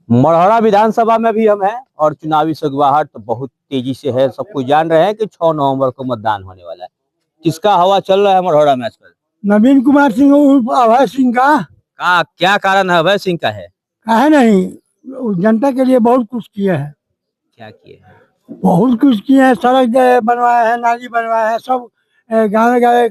मढ़ौरा विधानसभा में भी हम हैं और चुनावी सगवाहट तो बहुत तेजी से है। सब कुछ जान रहे हैं कि 6 नवंबर को मतदान होने वाला है। किसका हवा चल रहा है मढ़ौरा में आजकल? नवीन कुमार सिंह उर्फ अभय सिंह का क्या कारण है? अभय सिंह का है? है नहीं, जनता के लिए बहुत कुछ किए हैं। क्या किए हैं? बहुत कुछ किए हैं, सड़क बनवाए हैं, नाली बनवाए हैं, सब गाँव गाँव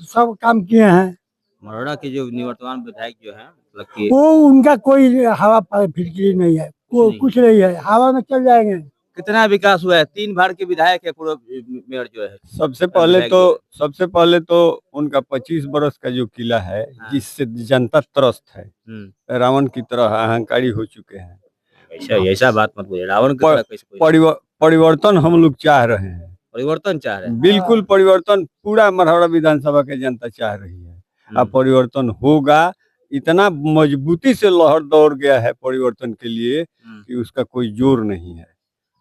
सब काम किए हैं। मढ़ौरा के जो निवर्तमान विधायक जो है मतलब कि वो उनका कोई हवा फिरकी नहीं है, कुछ नहीं है, हवा में चल जाएंगे। कितना विकास हुआ है? 3 बार के विधायक है पूर्व मेयर जो है। सबसे पहले तो उनका 25 बरस का जो किला है, जिससे जनता त्रस्त है, रावण की तरह अहंकारी हो चुके हैं। ऐसा बात मत बोलिए। रावण की तरह कैसे? परिवर्तन हम लोग चाह रहे हैं। परिवर्तन चाह रहे हैं? बिल्कुल परिवर्तन पूरा मढ़ौरा विधानसभा के जनता चाह रही है। अब परिवर्तन होगा, इतना मजबूती से लहर दौड़ गया है परिवर्तन के लिए कि उसका कोई जोर नहीं है।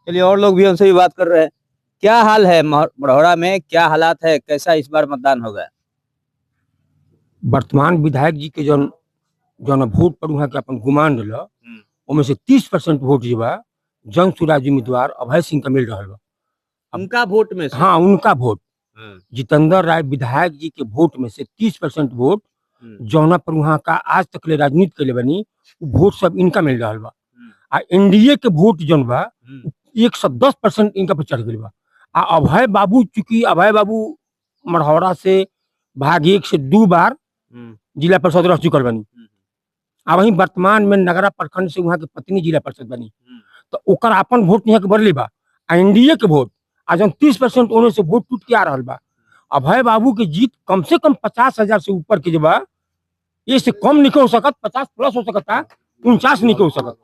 चलिए, और लोग भी उनसे भी बात कर रहे हैं। क्या हाल है मढ़ौरा में? क्या हालात है? कैसा इस बार मतदान होगा? वर्तमान विधायक जी के जन वोट पर वहाँ के अपन गुमान दिल उनमें से 30% वोट जो बा जन सुराज उम्मीदवार अभय सिंह का मिल रहा है। उनका वोट में से? हाँ, उनका वोट। जितेंद्र राय विधायक जी के वोट में से 30% वोट जौना पर वहाँ का आज तक ले राजनीति के लिए बनी वोट सब इनका मिल रहा बा। आ एनडीए के वोट जौन बा 110% इनका पर चढ़ गई बा। आ अभय बाबू, चूंकि अभय बाबू मढ़ौरा से भाग 1 से 2 बार जिला परिषद रह चुकल बनी। आ वहीं वर्तमान में नगरा प्रखंड से वहाँ के पत्नी जिला परिषद बनी, तो ओकर अपन वोट यहाँ के बढ़ले बा। एनडीए के वोट आज 30% होने से वोट टूट के आ रहा बा। अभय बाबू की जीत कम से कम 50,000 से ऊपर के जब ये से कम नहीं हो सकत, 50 प्लस हो सकता, 49 नहीं हो सकत।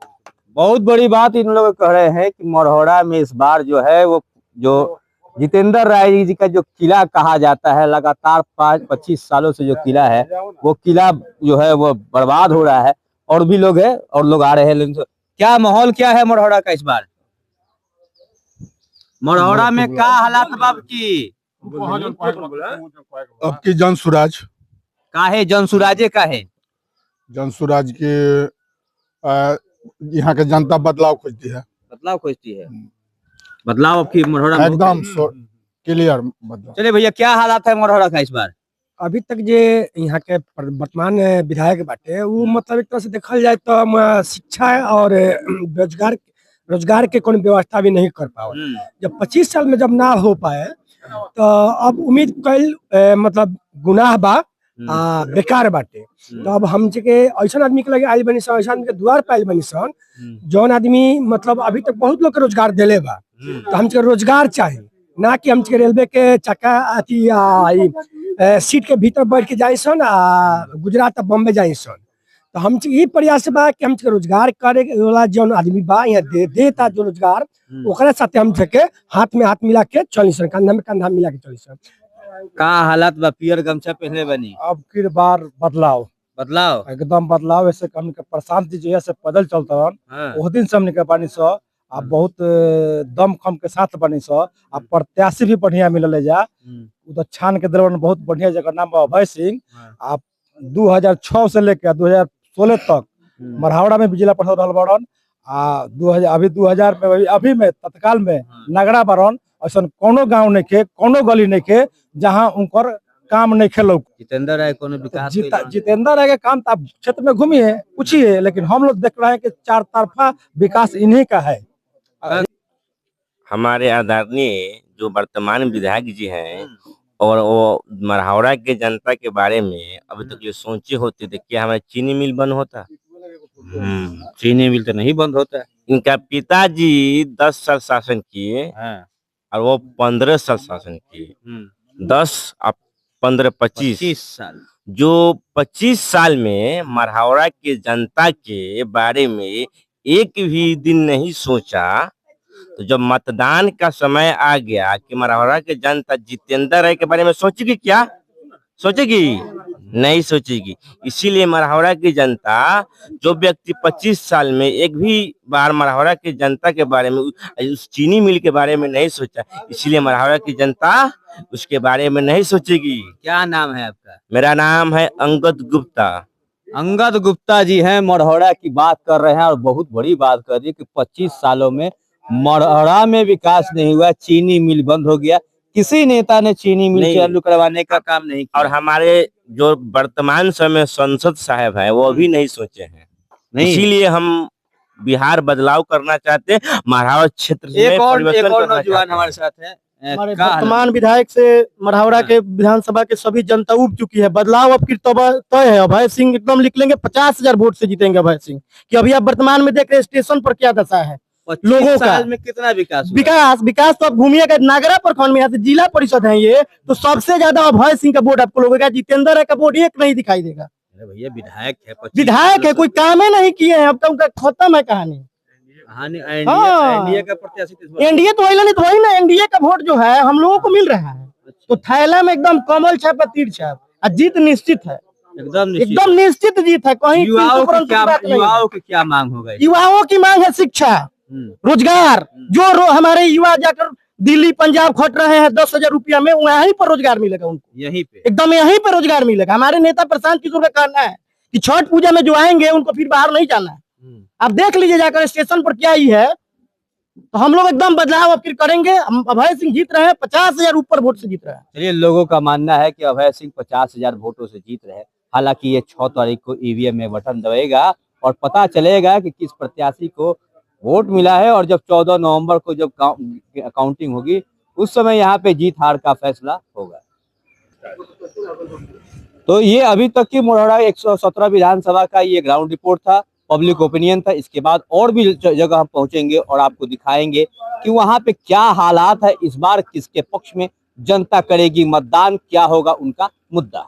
बहुत बड़ी बात इन लोग कह रहे हैं कि मढ़ौरा में इस बार जो है वो जो जितेंद्र राय जी का जो किला कहा जाता है, लगातार 25 सालों से जो किला है वो किला जो है वो बर्बाद हो रहा है। और भी लोग है और लोग आ रहे हैं, लेकिन क्या माहौल क्या है मढ़ौरा का इस बार? मढ़ौरा में क्या हालात बाब की? अब की जन सुराज का है? जन सुराजे का है? जन सुराज के यहाँ के जनता बदलाव खोजती है। बदलाव खोजती है? बदलाव आपकी मढ़ौरा में एकदम क्लियर बदलाव। चलिए भैया, क्या हालात है मढ़ौरा का इस बार? अभी तक जे यहाँ के वर्तमान विधायक बाटे वो मतलब एक तरह से देखल जाए तो शिक्षा और रोजगार के कोई व्यवस्था भी नहीं कर पाओ। जब 25 साल में जब ना हो पाए तो अब उम्मीद कल मतलब गुनाह बा, बेकार बाटे। तो अब हम के ऐसा आदमी के लगे आयल बनी सन, ऐसा आदमी के द्वार पे आयल बनी सन जौन आदमी मतलब अभी तक बहुत लोग के रोजगार दिले बा। तो हम रोजगार चाहिए, ना कि हम रेलवे के चक्का अथी सीट के भीतर बैठ के जाए सन गुजरात बम्बे जाए सन। तो हम ये प्रयास बा कि हम रोजगार करे वाला जौन आदमी बा यहाँ देता जो रोजगार ओकरा साथे हम के हाथ में हाथ मिला के चली सन, कंधा में कंधा मिला के चली सन। का हालात बा? पियर गमछा पहने बनी। अब की बार बदलाव एकदम बदलाव। ऐसे हमने के प्रशांत जी जो से पैदल चलता वो दिन से हमने के बानी सो आप बहुत दम खम के साथ बनी सो। आप प्रत्याशी भी बढ़िया मिलल जा, उधर छान के दिलवन बहुत बढ़िया, जगह नाम अभय सिंह। आप 2006 से लेकर 2016 तक मढ़ौरा में जिला परिषद रहल बड़न। 2000 में अभी में तत्काल में नगरा बरन। ऐसा कोनो गांव नहीं के, कोनो गली नहीं के जहाँ उनकर काम नहीं खेलो। जितेंद्र राय कोनो विकास जितेंद्र राय के काम आप क्षेत्र में घूमिए पूछिए, लेकिन हम लोग देख रहे हैं कि 4 तरफा विकास इन्हीं का है। हमारे आदरणीय जो वर्तमान विधायक जी हैं और वो मढ़ौरा के जनता के बारे में अभी तक जो सोचे होते थे कि हमारे चीनी मिल बंद होता। चीनी मिल तो नहीं बंद होता है। इनका पिताजी 10 साल शासन किए और वो 15 साल शासन किए। 10 और 15 25 साल। जो 25 साल में मढ़ौरा के जनता के बारे में एक भी दिन नहीं सोचा। तो जब मतदान का समय आ गया कि मढ़ौरा के जनता जितेंद्र राय के बारे में सोचेगी, क्या सोचेगी? नहीं सोचेगी। इसीलिए मढ़ौरा की जनता, जो व्यक्ति 25 साल में एक भी बार मढ़ौरा की जनता के बारे में उस चीनी मिल के बारे में नहीं सोचा, इसीलिए मढ़ौरा की जनता उसके बारे में नहीं सोचेगी। क्या नाम है आपका? मेरा नाम है अंगद गुप्ता। अंगद गुप्ता जी हैं, मढ़ौरा की बात कर रहे हैं और बहुत बड़ी बात कर दी कि 25 सालों में मढ़ौरा में विकास नहीं हुआ। चीनी मिल बंद हो गया, किसी नेता ने चीनी मिल चालू करवाने का काम नहीं किया। और हमारे जो वर्तमान समय संसद साहब हैं वो भी नहीं सोचे हैं, नहीं। इसीलिए हम बिहार बदलाव करना चाहते हैं, मढ़ौरा क्षेत्र में एक और परिवर्तन करना नौजवान चाहते हैं। हमारे साथ है। हमारे वर्तमान विधायक से मढ़ौरा के विधानसभा के सभी जनता उब चुकी है। बदलाव अब की तय है। अभय सिंह एकदम लिख लेंगे, 50,000 वोट से जीतेंगे अभय सिंह। कि अभी आप वर्तमान में देख रहे हैं स्टेशन पर क्या दशा है लोगों का। साल में कितना विकास हुआ? विकास तो आप घूमिएगा नागरा प्रखंड में, यहाँ से जिला परिषद है ये, तो सबसे ज्यादा अभय सिंह का वोट आपको लोगों का, जितेंद्र राय का वोट एक नहीं दिखाई देगा। अरे भैया विधायक है, 25 विधायक है, कोई काम ही नहीं किए हैं, अब तो उनका खत्म है कहानी। एनडीए का प्रत्याशी किस बार? एनडीए तो वही ना, एनडीए का वोट जो है हम लोगों को मिल रहा है, तो थैला में एकदम कमल छाप तीर छाप, और जीत निश्चित है, एकदम निश्चित जीत है। कहीं युवाओं की क्या मांग होगा? युवाओं की मांग है शिक्षा, रोजगार। जो हमारे युवा जाकर दिल्ली पंजाब खट रहे हैं 10,000 रुपया में, वहीं पर रोजगार मिलेगा उनको, यहीं पे एकदम यहीं पर रोजगार मिलेगा। हमारे नेता प्रशांत किशोर का कहना है कि छठ पूजा में जो आएंगे उनको फिर बाहर नहीं जाना है। आप देख लीजिए जाकर स्टेशन पर क्या ही है। तो हम लोग एकदम बदलाव अब फिर करेंगे। अभय सिंह जीत रहे हैं, 50,000 ऊपर वोट से जीत रहे हैं। चलिए, लोगों का मानना है कि अभय सिंह 50,000 वोटों से जीत रहे हैं। हालांकि ये 6 तारीख को ईवीएम में बटन दबेगा और पता चलेगा कि किस प्रत्याशी को वोट मिला है। और जब 14 नवंबर को जब काउंटिंग होगी, उस समय यहाँ पे जीत हार का फैसला होगा। तो ये अभी तक की मढ़ौरा 117 विधानसभा का ये ग्राउंड रिपोर्ट था, पब्लिक ओपिनियन था। इसके बाद और भी जगह हम पहुंचेंगे और आपको दिखाएंगे कि वहां पे क्या हालात है, इस बार किसके पक्ष में जनता करेगी मतदान, क्या होगा उनका मुद्दा।